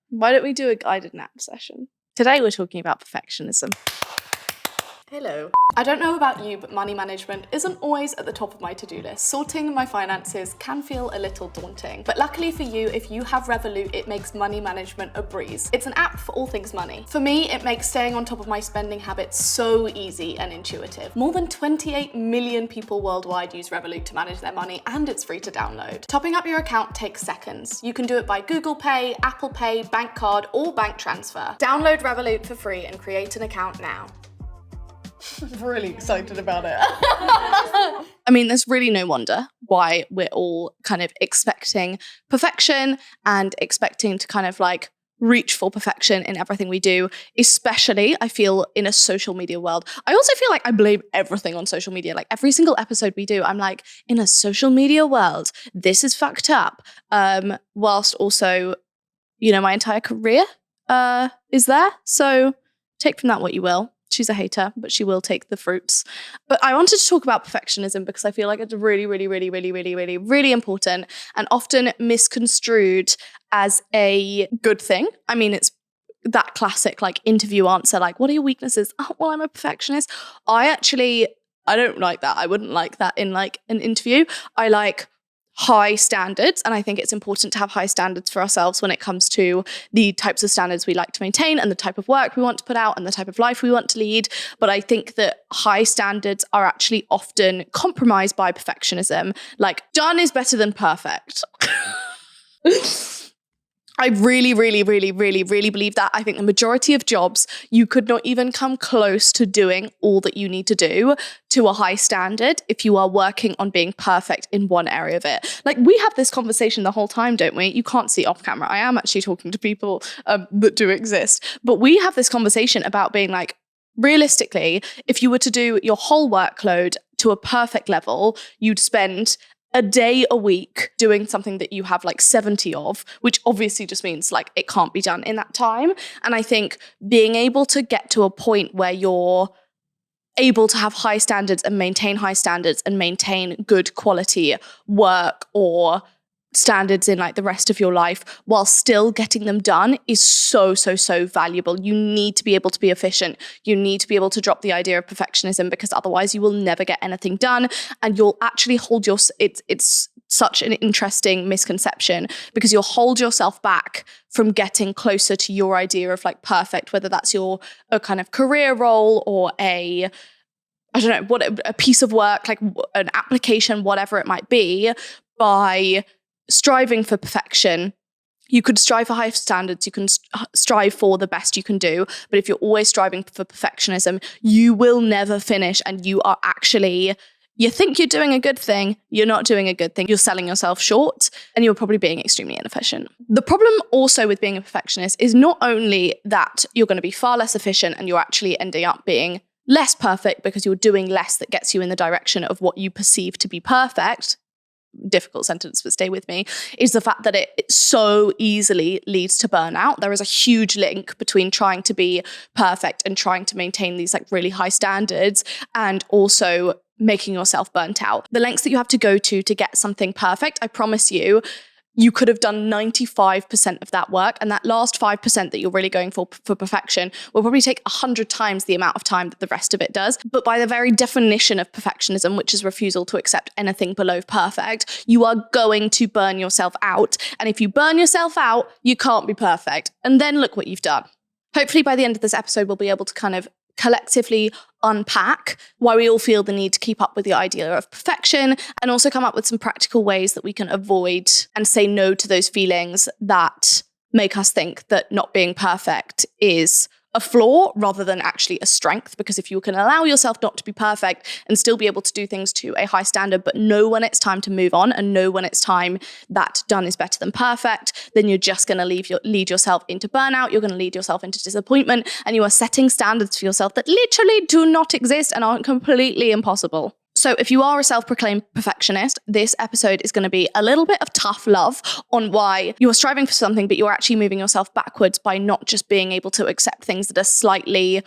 Why don't we do a guided nap session? Today we're talking about perfectionism. Hello. I don't know about you, but money management isn't always at the top of my to-do list. Sorting my finances can feel a little daunting, but luckily for you, if you have Revolut, it makes money management a breeze. It's an app for all things money. For me, it makes staying on top of my spending habits so easy and intuitive. More than 28 million people worldwide use Revolut to manage their money, and it's free to download. Topping up your account takes seconds. You can do it by Google Pay, Apple Pay, bank card, or bank transfer. Download Revolut for free and create an account now. I'm really excited about it. I mean, there's really no wonder why we're all kind of expecting perfection and expecting to kind of like reach for perfection in everything we do, especially I feel in a social media world. I also feel like I blame everything on social media. Like every single episode we do, I'm like, in a social media world, this is fucked up. Whilst also, you know, my entire career is there. So take from that what you will. She's a hater, but she will take the fruits. But I wanted to talk about perfectionism because I feel like it's really, really, really, really, really, really, really important and often misconstrued as a good thing. I mean, it's that classic like interview answer, like, what are your weaknesses? Oh, well, I'm a perfectionist. I don't like that. I wouldn't like that in like an interview. I like high standards. And I think it's important to have high standards for ourselves when it comes to the types of standards we like to maintain and the type of work we want to put out and the type of life we want to lead. But I think that high standards are actually often compromised by perfectionism. Like, done is better than perfect. I really, really, really, really, really believe that. I think the majority of jobs, you could not even come close to doing all that you need to do to a high standard if you are working on being perfect in one area of it. Like, we have this conversation the whole time, don't we? You can't see off camera. I am actually talking to people that do exist. But we have this conversation about being like, realistically, if you were to do your whole workload to a perfect level, you'd spend a day a week doing something that you have like 70 of, which obviously just means like it can't be done in that time. And I think being able to get to a point where you're able to have high standards and maintain good quality work or standards in like the rest of your life while still getting them done is so valuable. You need to be able to be efficient. You need to be able to drop the idea of perfectionism because otherwise you will never get anything done and you'll actually hold it's such an interesting misconception because you'll hold yourself back from getting closer to your idea of like perfect, whether that's a kind of career role or a piece of work, like an application, whatever it might be. By striving for perfection, you could strive for high standards, you can strive for the best you can do, but if you're always striving for perfectionism, you will never finish and you think you're doing a good thing, you're not doing a good thing, you're selling yourself short and you're probably being extremely inefficient. The problem also with being a perfectionist is not only that you're going to be far less efficient and you're actually ending up being less perfect because you're doing less that gets you in the direction of what you perceive to be perfect, difficult sentence, but stay with me, is the fact that it so easily leads to burnout. There is a huge link between trying to be perfect and trying to maintain these like really high standards and also making yourself burnt out. The lengths that you have to go to get something perfect, I promise you, you could have done 95% of that work, and that last 5% that you're really going for perfection will probably take 100 times the amount of time that the rest of it does. But by the very definition of perfectionism, which is refusal to accept anything below perfect, you are going to burn yourself out. And if you burn yourself out, you can't be perfect. And then look what you've done. Hopefully by the end of this episode, we'll be able to kind of collectively unpack why we all feel the need to keep up with the idea of perfection and also come up with some practical ways that we can avoid and say no to those feelings that make us think that not being perfect is a flaw rather than actually a strength. Because if you can allow yourself not to be perfect and still be able to do things to a high standard, but know when it's time to move on and know when it's time that done is better than perfect, then you're just going to lead yourself into burnout. You're going to lead yourself into disappointment, and you are setting standards for yourself that literally do not exist and aren't completely impossible. So if you are a self-proclaimed perfectionist, this episode is going to be a little bit of tough love on why you are striving for something, but you're actually moving yourself backwards by not just being able to accept things that are slightly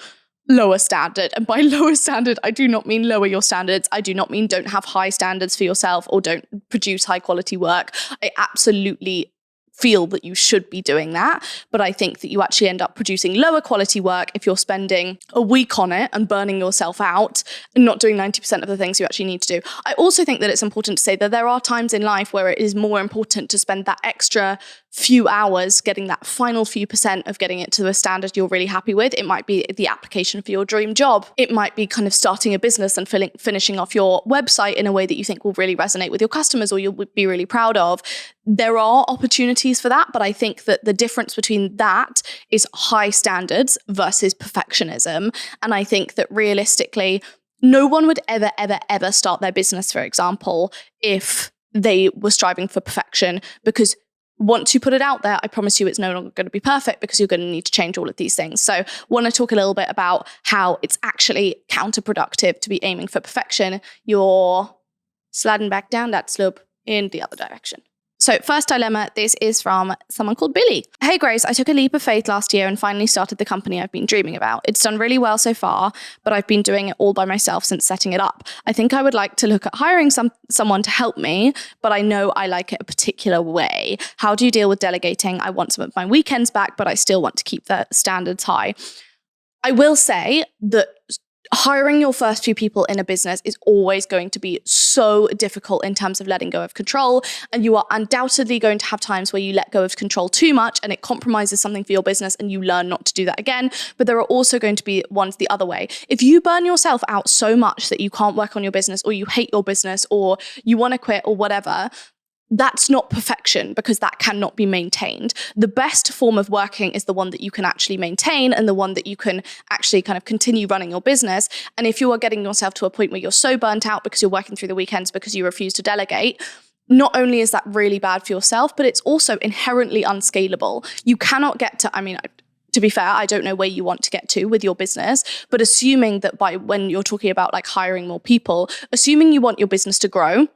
lower standard. And by lower standard, I do not mean lower your standards. I do not mean don't have high standards for yourself or don't produce high quality work. I absolutely feel that you should be doing that. But I think that you actually end up producing lower quality work if you're spending a week on it and burning yourself out and not doing 90% of the things you actually need to do. I also think that it's important to say that there are times in life where it is more important to spend that extra few hours getting that final few percent of getting it to a standard you're really happy with. It might be the application for your dream job. It might be kind of starting a business and finishing off your website in a way that you think will really resonate with your customers or you'll be really proud of. There are opportunities for that, but I think that the difference between that is high standards versus perfectionism. And I think that realistically, no one would ever start their business, for example, if they were striving for perfection, because once you put it out there, I promise you it's no longer going to be perfect because you're going to need to change all of these things. So I want to talk a little bit about how it's actually counterproductive to be aiming for perfection. You're sliding back down that slope in the other direction. So first dilemma, this is from someone called Billy. Hey Grace, I took a leap of faith last year and finally started the company I've been dreaming about. It's done really well so far, but I've been doing it all by myself since setting it up. I think I would like to look at hiring someone to help me, but I know I like it a particular way. How do you deal with delegating? I want some of my weekends back, but I still want to keep the standards high. I will say that hiring your first few people in a business is always going to be so difficult in terms of letting go of control. And you are undoubtedly going to have times where you let go of control too much and it compromises something for your business and you learn not to do that again. But there are also going to be ones the other way. If you burn yourself out so much that you can't work on your business or you hate your business or you want to quit or whatever, that's not perfection because that cannot be maintained. The best form of working is the one that you can actually maintain and the one that you can actually kind of continue running your business. And if you are getting yourself to a point where you're so burnt out because you're working through the weekends because you refuse to delegate, not only is that really bad for yourself, but it's also inherently unscalable. You cannot get to be fair, I don't know where you want to get to with your business, but assuming that when you're talking about like hiring more people, assuming you want your business to grow,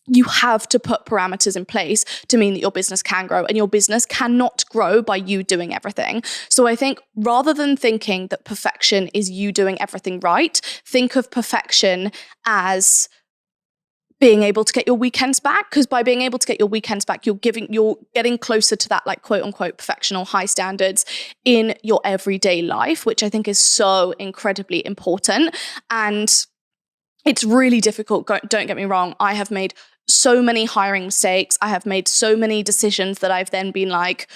you have to put parameters in place to mean that your business can grow, and your business cannot grow by you doing everything. So I think rather than thinking that perfection is you doing everything right, think of perfection as being able to get your weekends back, because by being able to get your weekends back, you're getting closer to that like quote unquote perfection or high standards in your everyday life, which I think is so incredibly important. And it's really difficult. Don't get me wrong. I have made so many hiring mistakes. I have made so many decisions that I've then been like,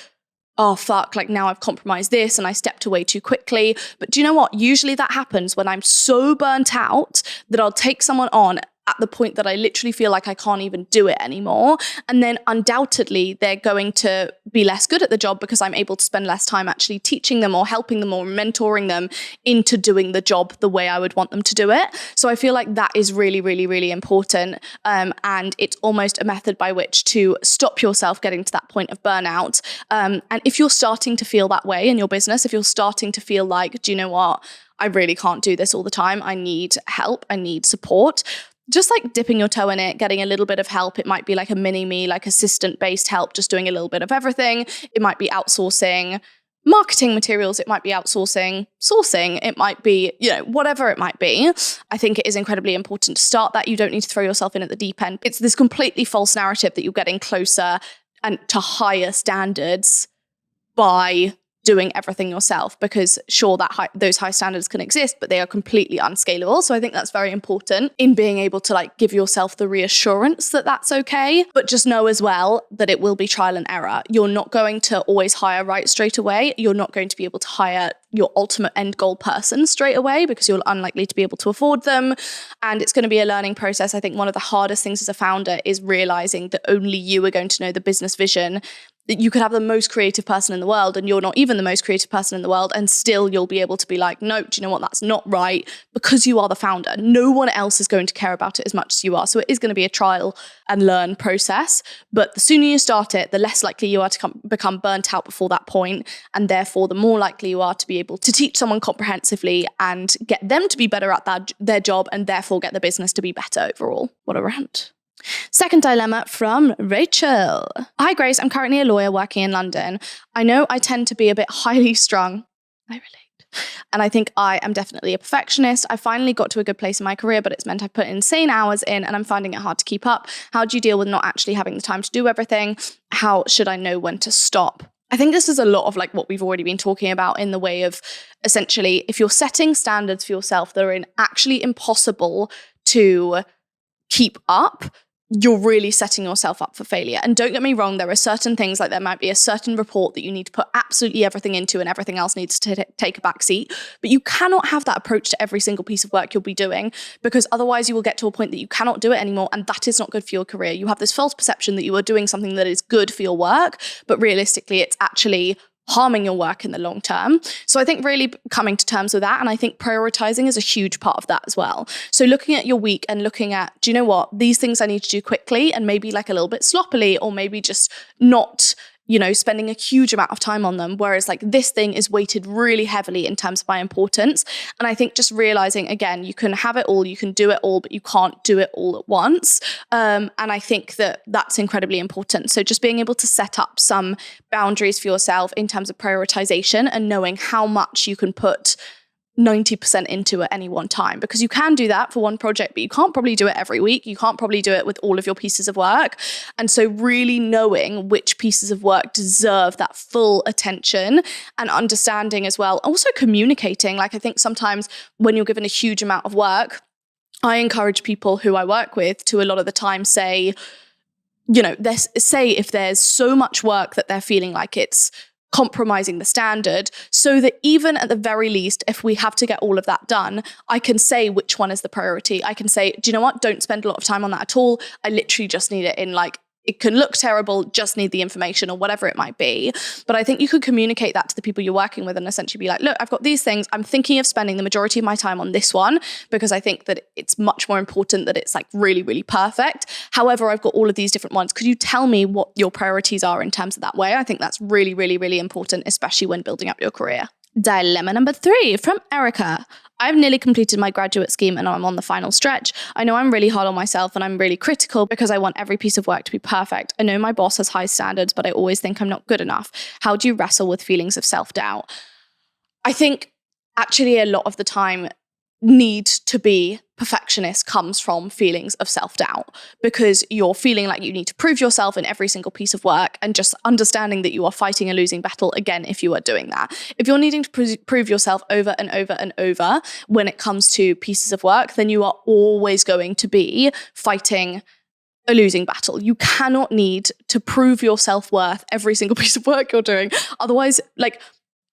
oh, fuck, like now I've compromised this and I stepped away too quickly. But do you know what? Usually that happens when I'm so burnt out that I'll take someone on at the point that I literally feel like I can't even do it anymore. And then undoubtedly they're going to be less good at the job because I'm able to spend less time actually teaching them or helping them or mentoring them into doing the job the way I would want them to do it. So I feel like that is really, really, really important. And it's almost a method by which to stop yourself getting to that point of burnout. And if you're starting to feel that way in your business, if you're starting to feel like, do you know what? I really can't do this all the time. I need help. I need support. Just like dipping your toe in it, getting a little bit of help. It might be like a mini-me, like assistant-based help, just doing a little bit of everything. It might be outsourcing marketing materials. It might be outsourcing sourcing. It might be, whatever it might be. I think it is incredibly important to start that. You don't need to throw yourself in at the deep end. It's this completely false narrative that you're getting closer and to higher standards by doing everything yourself, because sure, those high standards can exist, but they are completely unscalable. So I think that's very important in being able to like give yourself the reassurance that that's okay, but just know as well that it will be trial and error. You're not going to always hire right straight away. You're not going to be able to hire your ultimate end goal person straight away because you're unlikely to be able to afford them. And it's going to be a learning process. I think one of the hardest things as a founder is realizing that only you are going to know the business vision. That you could have the most creative person in the world and you're not even the most creative person in the world, and still you'll be able to be like, no, do you know what? That's not right, because you are the founder. No one else is going to care about it as much as you are. So it is going to be a trial and learn process. But the sooner you start it, the less likely you are to become burnt out before that point. And therefore, the more likely you are to be able to teach someone comprehensively and get them to be better at their job, and therefore get the business to be better overall. What a rant. Second dilemma from Rachel. Hi Grace, I'm currently a lawyer working in London. I know I tend to be a bit highly strung. I relate. And I think I am definitely a perfectionist. I finally got to a good place in my career, but it's meant I've put insane hours in and I'm finding it hard to keep up. How do you deal with not actually having the time to do everything? How should I know when to stop? I think this is a lot of like what we've already been talking about in the way of essentially, if you're setting standards for yourself that are actually impossible to keep up, you're really setting yourself up for failure. And don't get me wrong, there are certain things, like there might be a certain report that you need to put absolutely everything into and everything else needs to take a back seat. But you cannot have that approach to every single piece of work you'll be doing, because otherwise you will get to a point that you cannot do it anymore. And that is not good for your career. You have this false perception that you are doing something that is good for your work, but realistically it's actually harming your work in the long term. So I think really coming to terms with that, and I think prioritizing is a huge part of that as well. So looking at your week and looking at, do you know what, these things I need to do quickly and maybe like a little bit sloppily, or maybe just not, spending a huge amount of time on them. Whereas like this thing is weighted really heavily in terms of my importance. And I think just realizing, again, you can have it all, you can do it all, but you can't do it all at once. And I think that that's incredibly important. So just being able to set up some boundaries for yourself in terms of prioritization and knowing how much you can put 90% into at any one time, because you can do that for one project, but you can't probably do it every week. You can't probably do it with all of your pieces of work. And so really knowing which pieces of work deserve that full attention and understanding as well. Also communicating. Like I think sometimes when you're given a huge amount of work, I encourage people who I work with to a lot of the time say, say if there's so much work that they're feeling like it's compromising the standard, so that even at the very least, if we have to get all of that done, I can say which one is the priority. I can say, do you know what? Don't spend a lot of time on that at all. I literally just need it in like, it can look terrible, just need the information or whatever it might be. But I think you could communicate that to the people you're working with and essentially be like, look, I've got these things. I'm thinking of spending the majority of my time on this one because I think that it's much more important that it's like really, really perfect. However, I've got all of these different ones. Could you tell me what your priorities are in terms of that way? I think that's really, really, really important, especially when building up your career. Dilemma number 3 from Erica. I've nearly completed my graduate scheme and I'm on the final stretch. I know I'm really hard on myself and I'm really critical because I want every piece of work to be perfect. I know my boss has high standards, but I always think I'm not good enough. How do you wrestle with feelings of self-doubt? I think actually a lot of the time need to be perfectionist comes from feelings of self-doubt, because you're feeling like you need to prove yourself in every single piece of work, and just understanding that you are fighting a losing battle again if you are doing that. If you're needing to prove yourself over and over and over when it comes to pieces of work, then you are always going to be fighting a losing battle. You cannot need to prove your self-worth every single piece of work you're doing. Otherwise,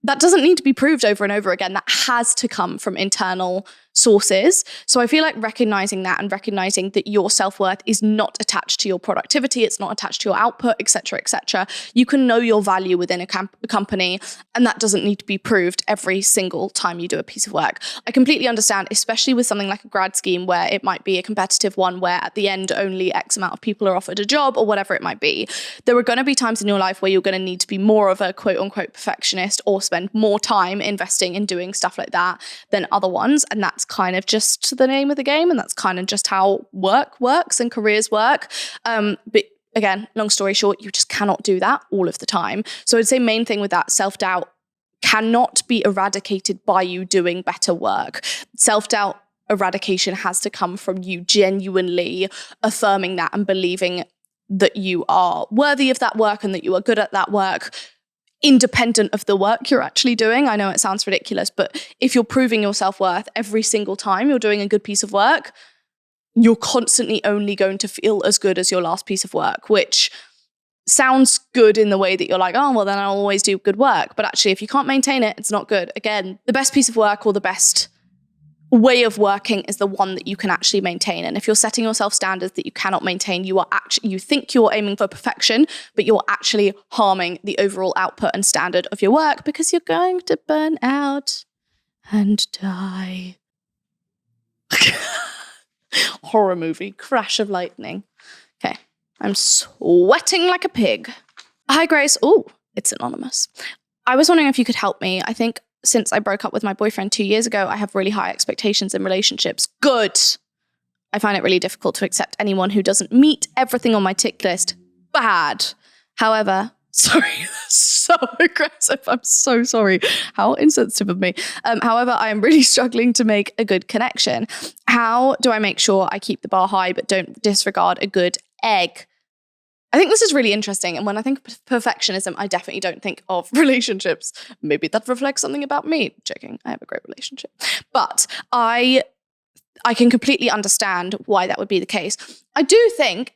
that doesn't need to be proved over and over again. That has to come from internal sources. So I feel like recognizing that and recognizing that your self-worth is not attached to your productivity, it's not attached to your output, etc., etc. You can know your value within a company, and that doesn't need to be proved every single time you do a piece of work. I completely understand, especially with something like a grad scheme where it might be a competitive one where at the end only X amount of people are offered a job or whatever it might be. There are going to be times in your life where you're going to need to be more of a quote unquote perfectionist or spend more time investing in doing stuff like that than other ones. And that's kind of just the name of the game, and that's kind of just how work works and careers work. But again, long story short, you just cannot do that all of the time. So I'd say main thing with that, self-doubt cannot be eradicated by you doing better work. Self-doubt eradication has to come from you genuinely affirming that and believing that you are worthy of that work and that you are good at that work, independent of the work you're actually doing. I know it sounds ridiculous, but if you're proving your self-worth every single time you're doing a good piece of work, you're constantly only going to feel as good as your last piece of work, which sounds good in the way that you're like, oh, well, then I'll always do good work. But actually, if you can't maintain it, it's not good. Again, the best piece of work or the best way of working is the one that you can actually maintain. And if you're setting yourself standards that you cannot maintain, you think you're aiming for perfection, but you're actually harming the overall output and standard of your work, because you're going to burn out and die. Horror movie, crash of lightning. Okay, I'm sweating like a pig. Hi, Grace. Oh, it's anonymous. I was wondering if you could help me. I think since I broke up with my boyfriend 2 years ago, I have really high expectations in relationships. Good. I find it really difficult to accept anyone who doesn't meet everything on my tick list. Bad. However, Sorry, so aggressive. I'm so sorry. How insensitive of me. However, I am really struggling to make a good connection. How do I make sure I keep the bar high but don't disregard a good egg? I think this is really interesting. And when I think of perfectionism, I definitely don't think of relationships. Maybe that reflects something about me. Joking, I have a great relationship. But I can completely understand why that would be the case. I do think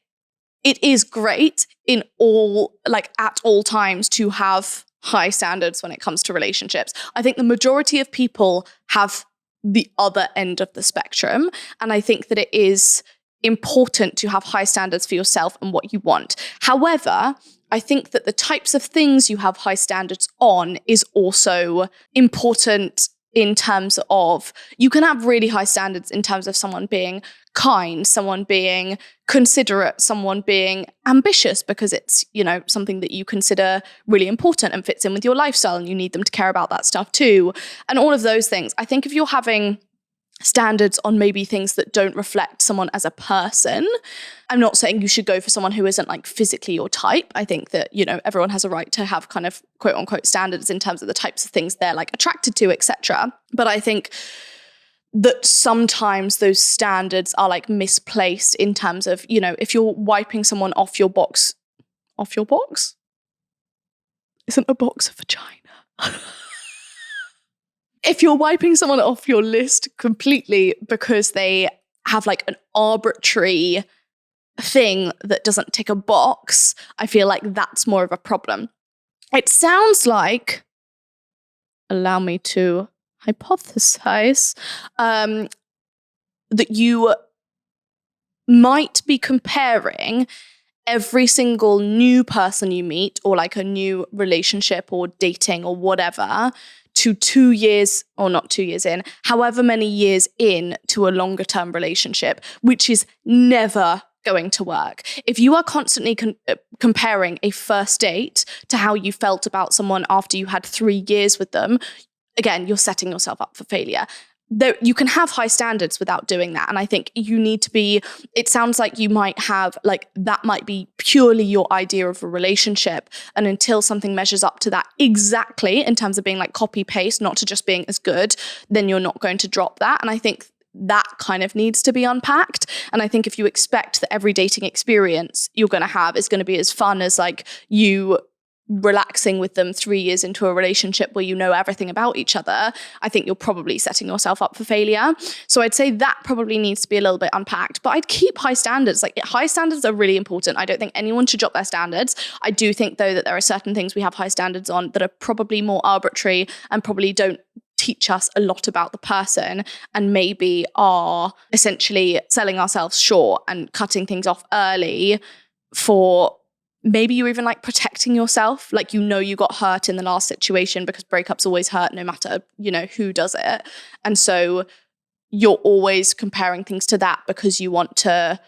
it is great at all times to have high standards when it comes to relationships. I think the majority of people have the other end of the spectrum. And I think that it is important to have high standards for yourself and what you want. However, I think that the types of things you have high standards on is also important in terms of, you can have really high standards in terms of someone being kind, someone being considerate, someone being ambitious because it's, something that you consider really important and fits in with your lifestyle and you need them to care about that stuff too. And all of those things. I think if you're having standards on maybe things that don't reflect someone as a person, I'm not saying you should go for someone who isn't like physically your type. I think that, everyone has a right to have kind of quote unquote standards in terms of the types of things they're like attracted to, etc. But I think that sometimes those standards are like misplaced in terms of, if you're wiping someone off your box, isn't a box a vagina? If you're wiping someone off your list completely because they have like an arbitrary thing that doesn't tick a box, I feel like that's more of a problem. It sounds like, allow me to hypothesize, that you might be comparing every single new person you meet or like a new relationship or dating or whatever to 2 years, or not 2 years in, however many years in to a longer term relationship, which is never going to work. If you are constantly comparing a first date to how you felt about someone after you had 3 years with them, again, you're setting yourself up for failure. You can have high standards without doing that. And I think you need to be, it sounds like you might have, like, that might be purely your idea of a relationship. And until something measures up to that exactly in terms of being like copy paste, not to just being as good, then you're not going to drop that. And I think that kind of needs to be unpacked. And I think if you expect that every dating experience you're going to have is going to be as fun as like you relaxing with them 3 years into a relationship where you know everything about each other, I think you're probably setting yourself up for failure. So I'd say that probably needs to be a little bit unpacked, but I'd keep high standards. Like, high standards are really important. I don't think anyone should drop their standards. I do think though that there are certain things we have high standards on that are probably more arbitrary and probably don't teach us a lot about the person and maybe are essentially selling ourselves short and cutting things off early for maybe you're even like protecting yourself. Like, you got hurt in the last situation because breakups always hurt no matter, who does it. And so you're always comparing things to that because you want to,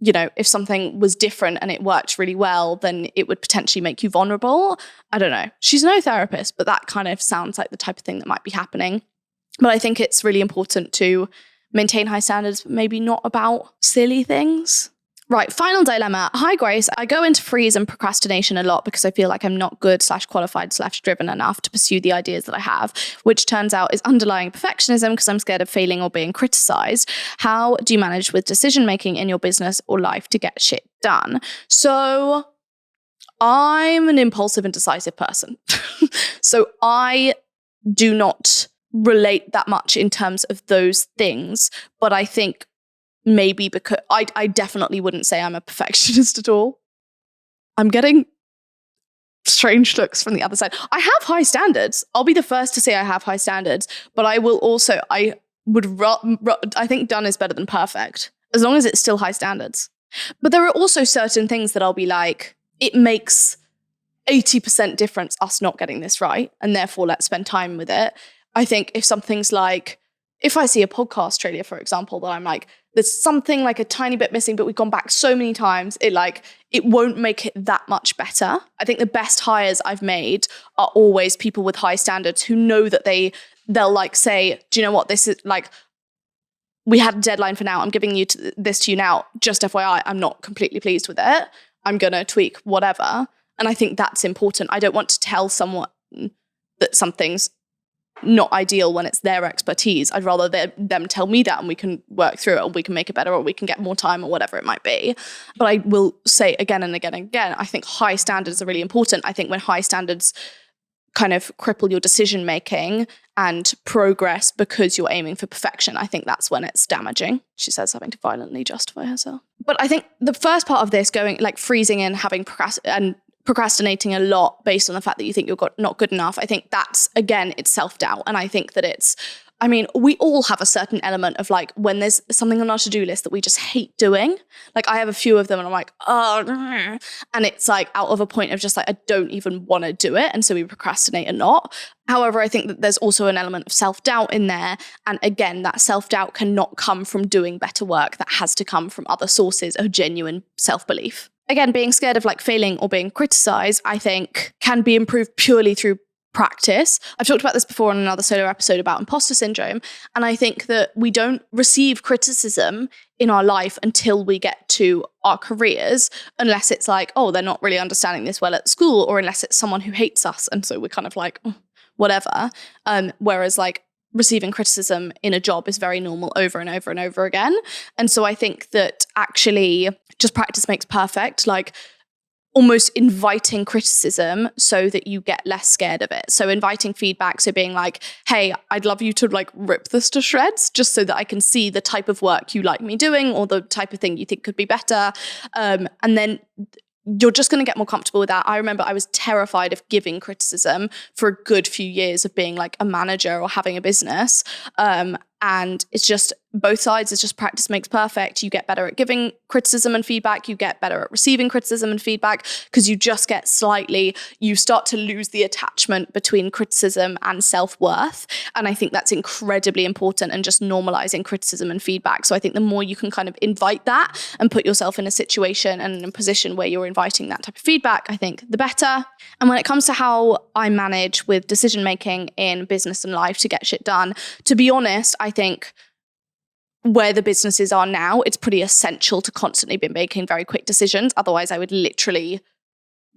if something was different and it worked really well, then it would potentially make you vulnerable. I don't know. She's no therapist, but that kind of sounds like the type of thing that might be happening. But I think it's really important to maintain high standards, but maybe not about silly things. Right, final dilemma. Hi, Grace. I go into freeze and procrastination a lot because I feel like I'm not good /qualified /driven enough to pursue the ideas that I have, which turns out is underlying perfectionism because I'm scared of failing or being criticized. How do you manage with decision making in your business or life to get shit done? So I'm an impulsive and decisive person. So I do not relate that much in terms of those things, but I think maybe because I definitely wouldn't say I'm a perfectionist at all. I'm getting strange looks from the other side. I have high standards. I'll be the first to say I have high standards, but I will also, I think done is better than perfect, as long as it's still high standards. But there are also certain things that I'll be like, it makes 80% difference us not getting this right, and therefore let's spend time with it. I think if something's like, if I see a podcast trailer, for example, that I'm like, there's something like a tiny bit missing, but we've gone back so many times, it won't make it that much better. I think the best hires I've made are always people with high standards who know that they'll like say, do you know what, this is like, we had a deadline for now, I'm giving this to you now, just FYI, I'm not completely pleased with it, I'm gonna tweak whatever. And I think that's important. I don't want to tell someone that something's not ideal when it's their expertise. I'd rather them tell me that and we can work through it, or we can make it better, or we can get more time, or whatever it might be. But I will say again and again and again, I think high standards are really important. I think when high standards kind of cripple your decision making and progress because you're aiming for perfection, I think that's when it's damaging. She says, having to violently justify herself. But I think the first part of this, going like freezing and having procrastinating a lot based on the fact that you think you're not good enough, I think that's, again, it's self-doubt. And I think that we all have a certain element of like, when there's something on our to-do list that we just hate doing, like I have a few of them and I'm like, oh, and it's like out of a point of just like, I don't even want to do it. And so we procrastinate a lot. However, I think that there's also an element of self-doubt in there. And again, that self-doubt cannot come from doing better work. That has to come from other sources of genuine self-belief. Again, being scared of like failing or being criticized, I think can be improved purely through practice. I've talked about this before in another solo episode about imposter syndrome. And I think that we don't receive criticism in our life until we get to our careers, unless it's like, oh, they're not really understanding this well at school, or unless it's someone who hates us. And so we're kind of like, oh, whatever. Whereas like receiving criticism in a job is very normal over and over and over again. And so I think that actually just practice makes perfect. Like almost inviting criticism so that you get less scared of it. So inviting feedback, so being like, hey, I'd love you to like rip this to shreds just so that I can see the type of work you like me doing or the type of thing you think could be better. And then you're just going to get more comfortable with that. I remember I was terrified of giving criticism for a good few years of being like a manager or having a business. And it's just both sides. It's just practice makes perfect. You get better at giving criticism and feedback. You get better at receiving criticism and feedback because you start to lose the attachment between criticism and self-worth. And I think that's incredibly important, and just normalizing criticism and feedback. So I think the more you can kind of invite that and put yourself in a situation and in a position where you're inviting that type of feedback, I think the better. And when it comes to how I manage with decision making in business and life to get shit done, to be honest, I think where the businesses are now, it's pretty essential to constantly be making very quick decisions. Otherwise, I would literally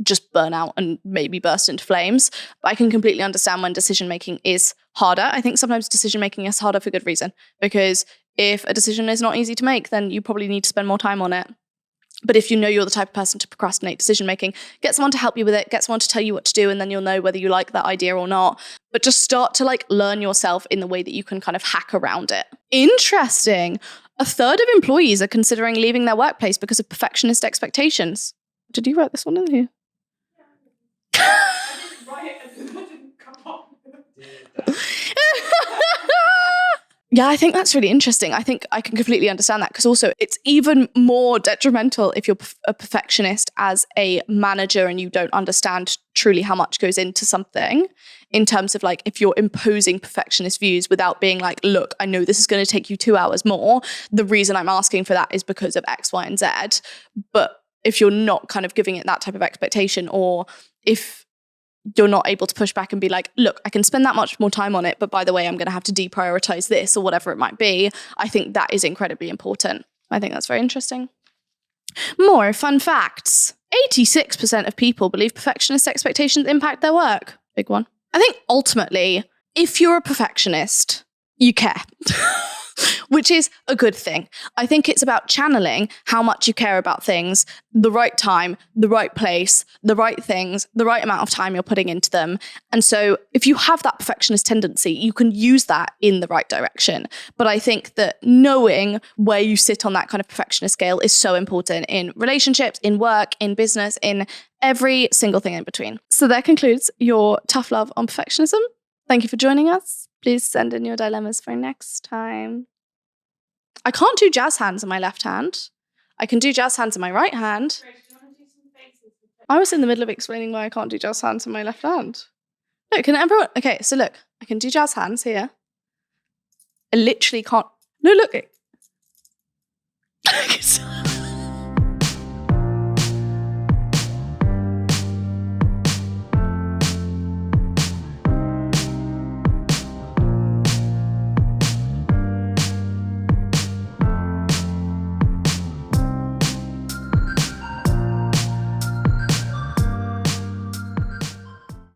just burn out and maybe burst into flames. But I can completely understand when decision making is harder. I think sometimes decision making is harder for good reason, because if a decision is not easy to make, then you probably need to spend more time on it. But if you know you're the type of person to procrastinate decision making, get someone to help you with it, get someone to tell you what to do, and then you'll know whether you like that idea or not. But just start to like learn yourself in the way that you can kind of hack around it. Interesting. A third of employees are considering leaving their workplace because of perfectionist expectations. Did you write this one in here? I didn't write it and then I didn't come up with it. Yeah, I think that's really interesting. I think I can completely understand that, because also it's even more detrimental if you're a perfectionist as a manager and you don't understand truly how much goes into something, in terms of like if you're imposing perfectionist views without being like, look, I know this is going to take you 2 hours more. The reason I'm asking for that is because of X, Y, and Z. But if you're not kind of giving it that type of expectation, or if you're not able to push back and be like, look, I can spend that much more time on it, but by the way, I'm going to have to deprioritize this or whatever it might be, I think that is incredibly important. I think that's very interesting. More fun facts. 86% of people believe perfectionist expectations impact their work. Big one. I think ultimately, if you're a perfectionist, you care. Which is a good thing. I think it's about channeling how much you care about things, the right time, the right place, the right things, the right amount of time you're putting into them. And so if you have that perfectionist tendency, you can use that in the right direction. But I think that knowing where you sit on that kind of perfectionist scale is so important in relationships, in work, in business, in every single thing in between. So that concludes your tough love on perfectionism. Thank you for joining us. Please send in your dilemmas for next time. I can't do jazz hands in my left hand. I can do jazz hands in my right hand. I was in the middle of explaining why I can't do jazz hands in my left hand. Look, can everyone... Okay, so look. I can do jazz hands here. I literally can't... No, look.